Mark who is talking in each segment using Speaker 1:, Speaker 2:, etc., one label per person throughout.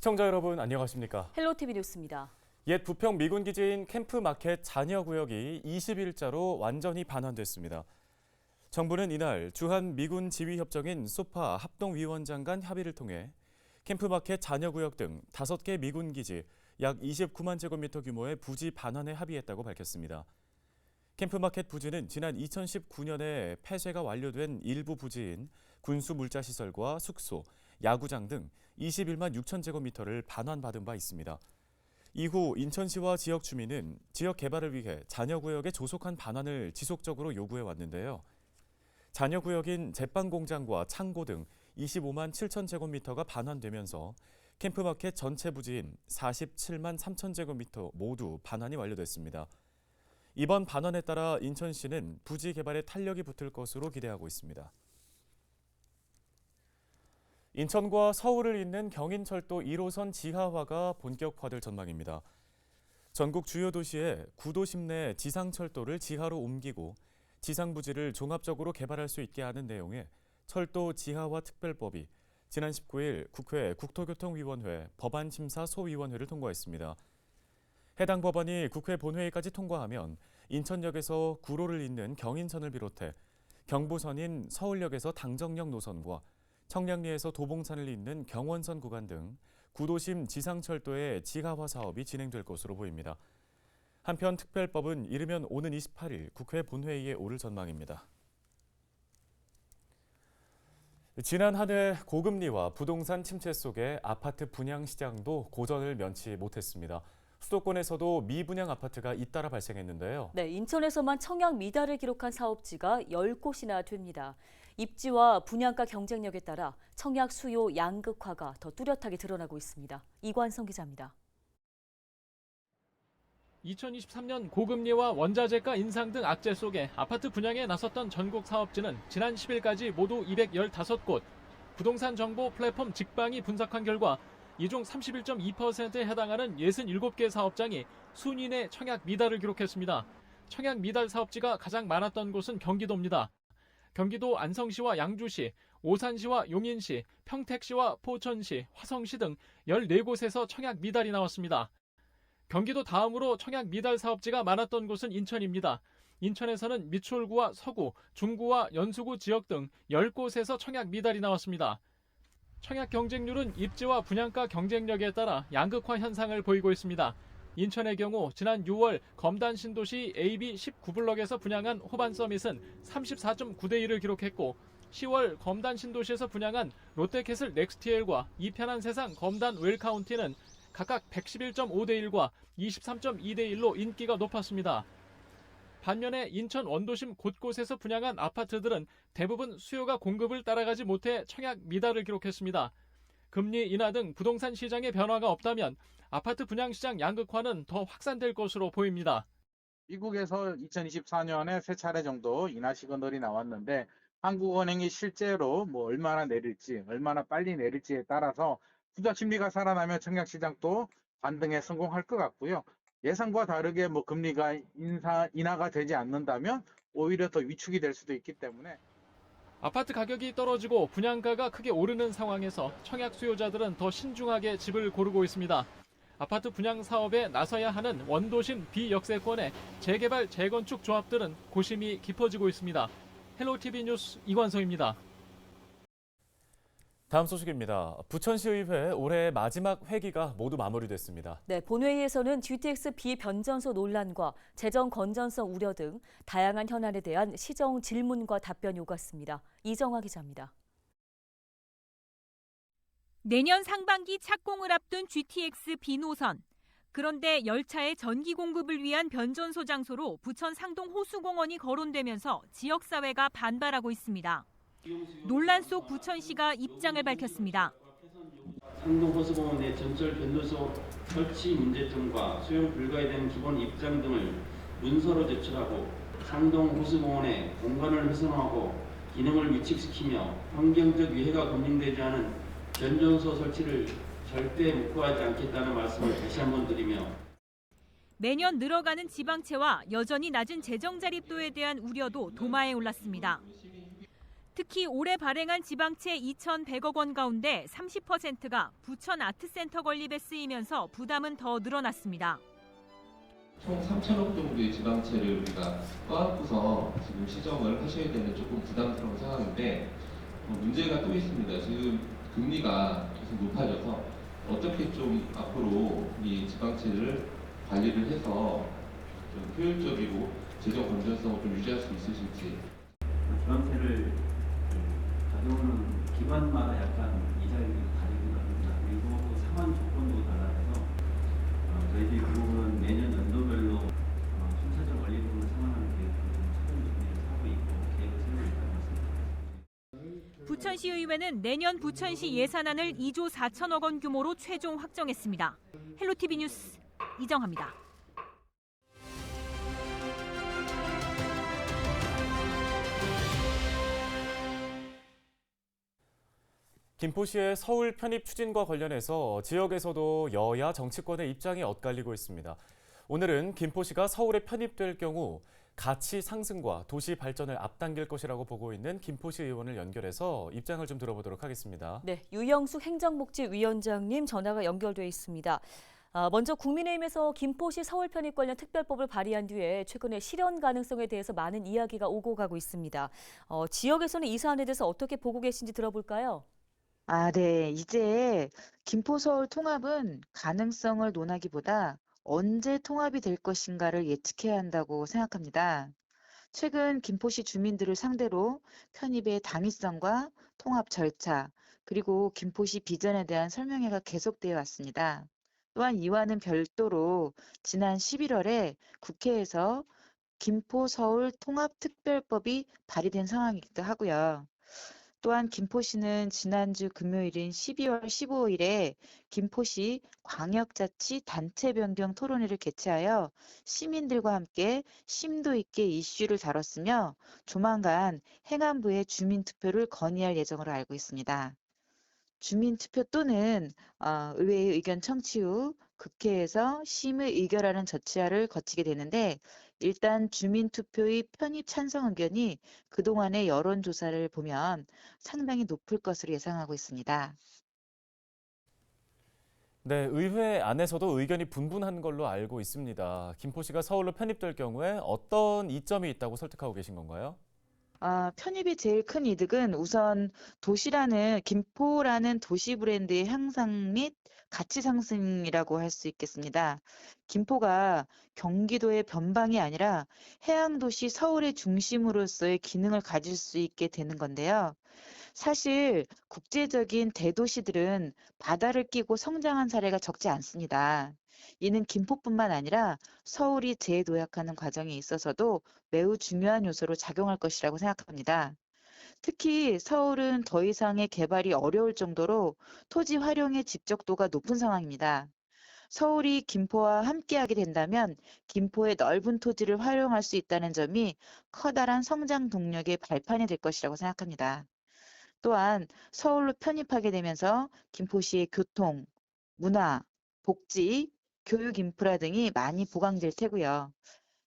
Speaker 1: 시청자 여러분 안녕하십니까?
Speaker 2: 헬로티비 뉴스입니다.
Speaker 1: 옛 부평 미군 기지인 캠프마켓 잔여구역이 20일자로 완전히 반환됐습니다. 정부는 이날 주한 미군 지휘협정인 소파 합동위원장 간 협의를 통해 캠프마켓 잔여구역 등 5개 미군 기지 약 29만 제곱미터 규모의 부지 반환에 합의했다고 밝혔습니다. 캠프마켓 부지는 지난 2019년에 폐쇄가 완료된 일부 부지인 군수물자시설과 숙소, 야구장 등 21만 6천 제곱미터를 반환받은 바 있습니다. 이후 인천시와 지역 주민은 지역 개발을 위해 잔여구역의 조속한 반환을 지속적으로 요구해 왔는데요. 잔여구역인 제빵공장과 창고 등 25만 7천 제곱미터가 반환되면서 캠프마켓 전체 부지인 47만 3천 제곱미터 모두 반환이 완료됐습니다. 이번 반환에 따라 인천시는 부지 개발에 탄력이 붙을 것으로 기대하고 있습니다. 인천과 서울을 잇는 경인철도 1호선 지하화가 본격화될 전망입니다. 전국 주요 도시에 구도심 내 지상철도를 지하로 옮기고 지상부지를 종합적으로 개발할 수 있게 하는 내용의 철도 지하화 특별법이 지난 19일 국회 국토교통위원회 법안심사소위원회를 통과했습니다. 해당 법안이 국회 본회의까지 통과하면 인천역에서 구로를 잇는 경인선을 비롯해 경부선인 서울역에서 당정역 노선과 청량리에서 도봉산을 잇는 경원선 구간 등 구도심 지상철도의 지하화 사업이 진행될 것으로 보입니다. 한편 특별법은 이르면 오는 28일 국회 본회의에 오를 전망입니다. 지난 한 해 고금리와 부동산 침체 속에 아파트 분양 시장도 고전을 면치 못했습니다. 수도권에서도 미분양 아파트가 잇따라 발생했는데요.
Speaker 2: 네, 인천에서만 청약 미달을 기록한 사업지가 10곳이나 됩니다. 입지와 분양가 경쟁력에 따라 청약 수요 양극화가 더 뚜렷하게 드러나고 있습니다. 이관성 기자입니다.
Speaker 3: 2023년 고금리와 원자재가 인상 등 악재 속에 아파트 분양에 나섰던 전국 사업지는 지난 10일까지 모두 215곳. 부동산 정보 플랫폼 직방이 분석한 결과 이 중 31.2%에 해당하는 67개 사업장이 순위 내 청약 미달을 기록했습니다. 청약 미달 사업지가 가장 많았던 곳은 경기도입니다. 경기도 안성시와 양주시, 오산시와 용인시, 평택시와 포천시, 화성시 등 14곳에서 청약 미달이 나왔습니다. 경기도 다음으로 청약 미달 사업지가 많았던 곳은 인천입니다. 인천에서는 미추홀구와 서구, 중구와 연수구 지역 등 10곳에서 청약 미달이 나왔습니다. 청약 경쟁률은 입지와 분양가 경쟁력에 따라 양극화 현상을 보이고 있습니다. 인천의 경우 지난 6월 검단 신도시 AB 19블럭에서 분양한 호반 서밋은 34.9대 1을 기록했고 10월 검단 신도시에서 분양한 롯데캐슬 넥스티엘과 이편한 세상 검단 웰카운티는 각각 111.5대 1과 23.2대 1로 인기가 높았습니다. 반면에 인천 원도심 곳곳에서 분양한 아파트들은 대부분 수요가 공급을 따라가지 못해 청약 미달을 기록했습니다. 금리 인하 등 부동산 시장의 변화가 없다면 아파트 분양 시장 양극화는 더 확산될 것으로 보입니다.
Speaker 4: 미국에서 2024년에 3차례 정도 인하 시그널이 나왔는데 한국은행이 실제로 얼마나 내릴지, 얼마나 빨리 내릴지에 따라서 투자 심리가 살아나면 청약 시장도 반등에 성공할 것 같고요. 예상과 다르게 금리가 인하가 되지 않는다면 오히려 더 위축이 될 수도 있기 때문에
Speaker 3: 아파트 가격이 떨어지고 분양가가 크게 오르는 상황에서 청약 수요자들은 더 신중하게 집을 고르고 있습니다. 아파트 분양 사업에 나서야 하는 원도심 비역세권의 재개발 재건축 조합들은 고심이 깊어지고 있습니다. 헬로티비 뉴스 이관성입니다.
Speaker 1: 다음 소식입니다. 부천시의회 올해 마지막 회기가 모두 마무리됐습니다.
Speaker 2: 네, 본회의에서는 GTX 비변전소 논란과 재정 건전성 우려 등 다양한 현안에 대한 시정 질문과 답변이 오갔습니다. 이정화 기자입니다.
Speaker 5: 내년 상반기 착공을 앞둔 GTX B노선. 그런데 열차의 전기 공급을 위한 변전소 장소로 부천 상동 호수공원이 거론되면서 지역사회가 반발하고 있습니다. 논란 속 부천시가 입장을 밝혔습니다.
Speaker 6: 상동 호수공원 내 전철 변도소 설치 문제점과 수용 불가에 대한 기본 입장 등을 문서로 제출하고 상동 호수공원의 공간을 훼손하고 기능을 위축시키며 환경적 위해가 검증되지 않은 변전소 설치를 절대 묵과하지 않겠다는 말씀을 다시 한번 드리며
Speaker 5: 매년 늘어가는 지방채와 여전히 낮은 재정 자립도에 대한 우려도 도마에 올랐습니다. 특히 올해 발행한 지방채 2,100억 원 가운데 30%가 부천 아트센터 건립에 쓰이면서 부담은 더 늘어났습니다.
Speaker 7: 총 3천억 정도의 지방채를 우리가 떠안고서 지금 시정을 하셔야 되는 조금 부담스러운 상황인데 문제가 또 있습니다. 지금 금리가 계속 높아져서 어떻게 좀 앞으로 이 지방채를 관리를 해서 좀 효율적이고 재정 건전성을 좀 유지할 수 있으실지.
Speaker 6: 지방채를 가져오는 기관마다 약간 이자율이 다르기도 합니다. 그리고 또 상환 조건도 달라서 저희들이 그 부분은 매년 연도별로 순차적 원리금을 상환하는 계획을 최종 준비를 하고 있고 계획을 세우고 있다고 말씀드립니다.
Speaker 5: 부천시의회는 내년 부천시 예산안을 2조 4천억 원 규모로 최종 확정했습니다. 헬로티비 뉴스 이정합니다.
Speaker 1: 김포시의 서울 편입 추진과 관련해서 지역에서도 여야 정치권의 입장이 엇갈리고 있습니다. 오늘은 김포시가 서울에 편입될 경우 가치 상승과 도시 발전을 앞당길 것이라고 보고 있는 김포시 의원을 연결해서 입장을 좀 들어보도록 하겠습니다.
Speaker 2: 네, 유영숙 행정복지위원장님 전화가 연결돼 있습니다. 먼저 국민의힘에서 김포시 서울 편입 관련 특별법을 발의한 뒤에 최근에 실현 가능성에 대해서 많은 이야기가 오고 가고 있습니다. 지역에서는 이 사안에 대해서 어떻게 보고 계신지 들어볼까요?
Speaker 8: 네. 이제 김포 서울 통합은 가능성을 논하기보다 언제 통합이 될 것인가를 예측해야 한다고 생각합니다. 최근 김포시 주민들을 상대로 편입의 당위성과 통합 절차, 그리고 김포시 비전에 대한 설명회가 계속되어 왔습니다. 또한 이와는 별도로 지난 11월에 국회에서 김포 서울 통합특별법이 발의된 상황이기도 하고요. 또한 김포시는 지난주 금요일인 12월 15일에 김포시 광역자치 단체 변경 토론회를 개최하여 시민들과 함께 심도 있게 이슈를 다뤘으며 조만간 행안부에 주민투표를 건의할 예정으로 알고 있습니다. 주민투표 또는 의회의 의견 청취 후 국회에서 심의 의결하는 절차를 거치게 되는데 일단 주민투표의 편입 찬성 의견이 그동안의 여론조사를 보면 상당히 높을 것으로 예상하고 있습니다.
Speaker 1: 네, 의회 안에서도 의견이 분분한 걸로 알고 있습니다. 김포시가 서울로 편입될 경우에 어떤 이점이 있다고 설득하고 계신 건가요?
Speaker 8: 편입의 제일 큰 이득은 우선 김포라는 도시 브랜드의 향상 및 가치 상승이라고 할 수 있겠습니다. 김포가 경기도의 변방이 아니라 해양도시 서울의 중심으로서의 기능을 가질 수 있게 되는 건데요. 사실 국제적인 대도시들은 바다를 끼고 성장한 사례가 적지 않습니다. 이는 김포뿐만 아니라 서울이 재도약하는 과정에 있어서도 매우 중요한 요소로 작용할 것이라고 생각합니다. 특히 서울은 더 이상의 개발이 어려울 정도로 토지 활용의 집적도가 높은 상황입니다. 서울이 김포와 함께하게 된다면 김포의 넓은 토지를 활용할 수 있다는 점이 커다란 성장 동력의 발판이 될 것이라고 생각합니다. 또한 서울로 편입하게 되면서 김포시의 교통, 문화, 복지, 교육 인프라 등이 많이 보강될 테고요.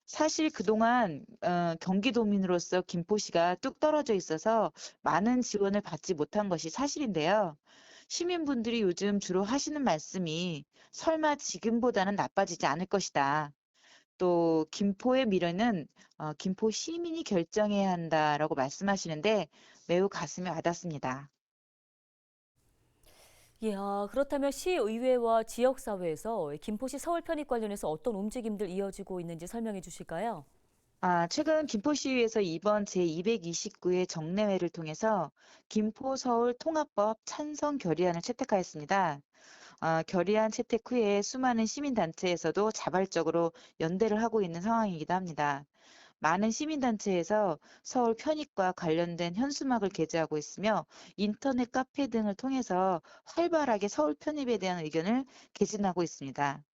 Speaker 8: 사실 그동안 경기도민으로서 김포시가 뚝 떨어져 있어서 많은 지원을 받지 못한 것이 사실인데요. 시민분들이 요즘 주로 하시는 말씀이 설마 지금보다는 나빠지지 않을 것이다. 또 김포의 미래는 김포 시민이 결정해야 한다라고 말씀하시는데 매우 가슴에 와닿습니다.
Speaker 2: 그렇다면 시의회와 지역사회에서 김포시 서울 편입 관련해서 어떤 움직임들 이어지고 있는지 설명해 주실까요?
Speaker 8: 최근 김포시의회에서 이번 제229회 정례회를 통해서 김포 서울 통합법 찬성 결의안을 채택하였습니다. 결의안 채택 후에 수많은 시민단체에서도 자발적으로 연대를 하고 있는 상황이기도 합니다. 많은 시민단체에서 서울 편입과 관련된 현수막을 게재하고 있으며 인터넷 카페 등을 통해서 활발하게 서울 편입에 대한 의견을 개진하고 있습니다.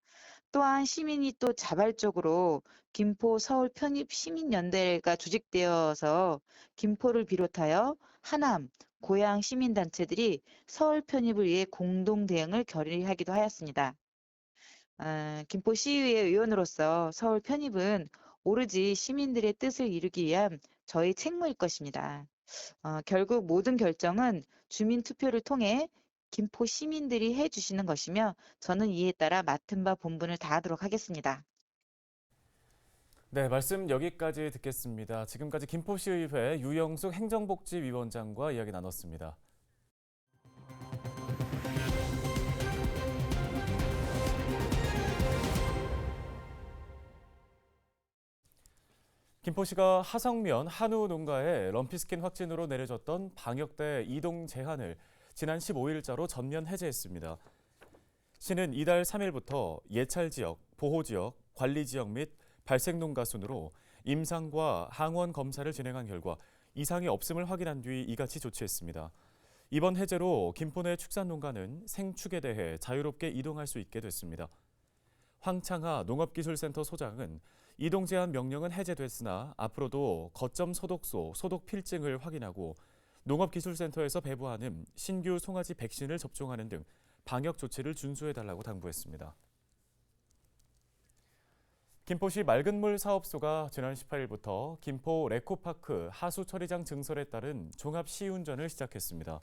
Speaker 8: 또한 시민이 또 자발적으로 김포 서울 편입 시민연대가 조직되어서 김포를 비롯하여 하남, 고양 시민단체들이 서울 편입을 위해 공동 대응을 결의하기도 하였습니다. 김포시의회 의원으로서 서울 편입은 오로지 시민들의 뜻을 이루기 위한 저희 책무일 것입니다. 결국 모든 결정은 주민 투표를 통해 김포 시민들이 해주시는 것이며 저는 이에 따라 맡은 바 본분을 다하도록 하겠습니다.
Speaker 1: 네, 말씀 여기까지 듣겠습니다. 지금까지 김포시의회 유영숙 행정복지위원장과 이야기 나눴습니다. 김포시가 하성면 한우 농가에 럼피스킨 확진으로 내려졌던 방역대 이동 제한을 지난 15일자로 전면 해제했습니다. 시는 이달 3일부터 예찰 지역, 보호 지역, 관리 지역 및 발생 농가 순으로 임상과 항원 검사를 진행한 결과 이상이 없음을 확인한 뒤 이같이 조치했습니다. 이번 해제로 김포 내 축산 농가는 생축에 대해 자유롭게 이동할 수 있게 됐습니다. 황창하 농업기술센터 소장은 이동 제한 명령은 해제됐으나 앞으로도 거점 소독소 소독 필증을 확인하고 농업기술센터에서 배부하는 신규 송아지 백신을 접종하는 등 방역 조치를 준수해달라고 당부했습니다. 김포시 맑은물 사업소가 지난 18일부터 김포 레코파크 하수처리장 증설에 따른 종합 시운전을 시작했습니다.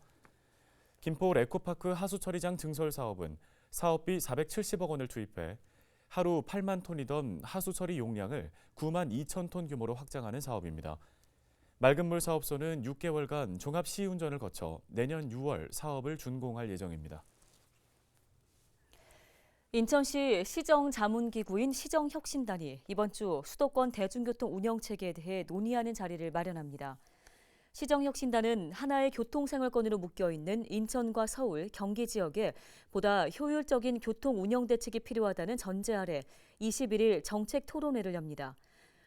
Speaker 1: 김포 레코파크 하수처리장 증설 사업은 사업비 470억 원을 투입해 하루 8만 톤이던 하수처리 용량을 9만 2천 톤 규모로 확장하는 사업입니다. 맑은물 사업소는 6개월간 종합 시운전을 거쳐 내년 6월 사업을 준공할 예정입니다.
Speaker 2: 인천시 시정자문기구인 시정혁신단이 이번 주 수도권 대중교통 운영체계에 대해 논의하는 자리를 마련합니다. 시정혁신단은 하나의 교통생활권으로 묶여있는 인천과 서울, 경기 지역에 보다 효율적인 교통 운영 대책이 필요하다는 전제 아래 21일 정책 토론회를 엽니다.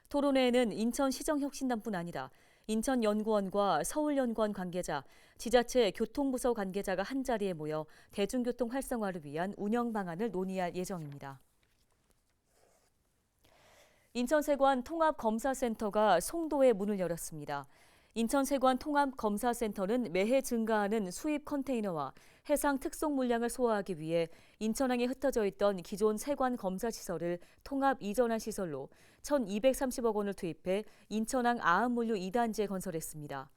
Speaker 2: 토론회에는 인천시정혁신단뿐 아니라 인천연구원과 서울연구원 관계자, 지자체 교통부서 관계자가 한자리에 모여 대중교통 활성화를 위한 운영 방안을 논의할 예정입니다. 인천세관 통합검사센터가 송도에 문을 열었습니다. 인천세관 통합검사센터는 매해 증가하는 수입 컨테이너와 해상 특송 물량을 소화하기 위해 인천항에 흩어져 있던 기존 세관 검사 시설을 통합 이전한 시설로 1,230억 원을 투입해 인천항 아함물류 2단지에 건설했습니다.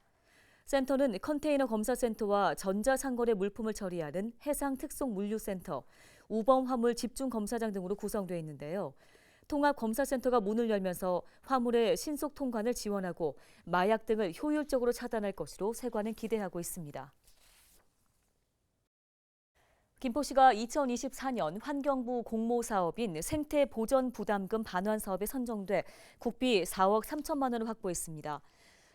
Speaker 2: 센터는 컨테이너 검사센터와 전자상거래 물품을 처리하는 해상 특송 물류센터, 우범 화물 집중 검사장 등으로 구성되어 있는데요. 통합검사센터가 문을 열면서 화물의 신속 통관을 지원하고 마약 등을 효율적으로 차단할 것으로 세관은 기대하고 있습니다. 김포시가 2024년 환경부 공모 사업인 생태 보전 부담금 반환 사업에 선정돼 국비 4억 3천만 원을 확보했습니다.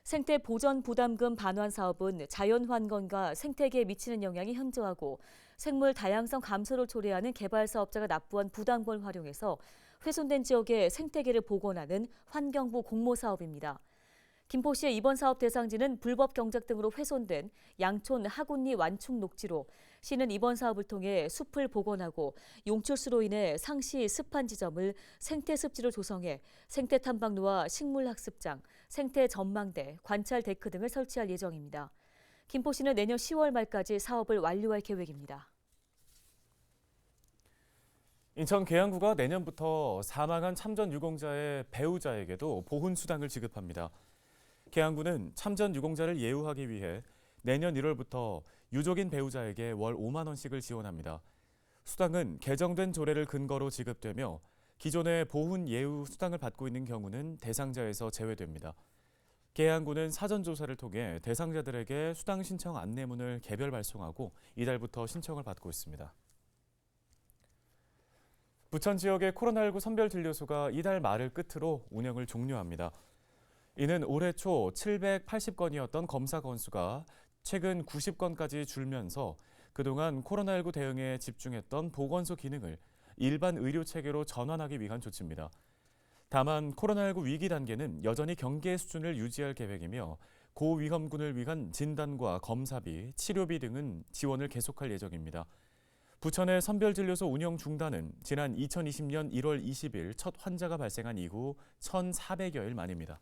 Speaker 2: 생태 보전 부담금 반환 사업은 자연 환경과 생태계에 미치는 영향이 현저하고 생물 다양성 감소를 초래하는 개발 사업자가 납부한 부담금을 활용해서 훼손된 지역의 생태계를 복원하는 환경부 공모 사업입니다. 김포시의 이번 사업 대상지는 불법 경작 등으로 훼손된 양촌 하군리 완충 녹지로 시는 이번 사업을 통해 숲을 복원하고 용출수로 인해 상시 습한 지점을 생태습지로 조성해 생태탐방로와 식물학습장, 생태전망대, 관찰 데크 등을 설치할 예정입니다. 김포시는 내년 10월 말까지 사업을 완료할 계획입니다.
Speaker 1: 인천 계양구가 내년부터 사망한 참전 유공자의 배우자에게도 보훈수당을 지급합니다. 계양구는 참전 유공자를 예우하기 위해 내년 1월부터 유족인 배우자에게 월 5만 원씩을 지원합니다. 수당은 개정된 조례를 근거로 지급되며 기존의 보훈 예우 수당을 받고 있는 경우는 대상자에서 제외됩니다. 계양구는 사전조사를 통해 대상자들에게 수당 신청 안내문을 개별 발송하고 이달부터 신청을 받고 있습니다. 부천 지역의 코로나19 선별진료소가 이달 말을 끝으로 운영을 종료합니다. 이는 올해 초 780건이었던 검사 건수가 최근 90건까지 줄면서 그동안 코로나19 대응에 집중했던 보건소 기능을 일반 의료 체계로 전환하기 위한 조치입니다. 다만 코로나19 위기 단계는 여전히 경계 수준을 유지할 계획이며 고위험군을 위한 진단과 검사비, 치료비 등은 지원을 계속할 예정입니다. 부천의 선별진료소 운영 중단은 지난 2020년 1월 20일 첫 환자가 발생한 이후 1,400여일 만입니다.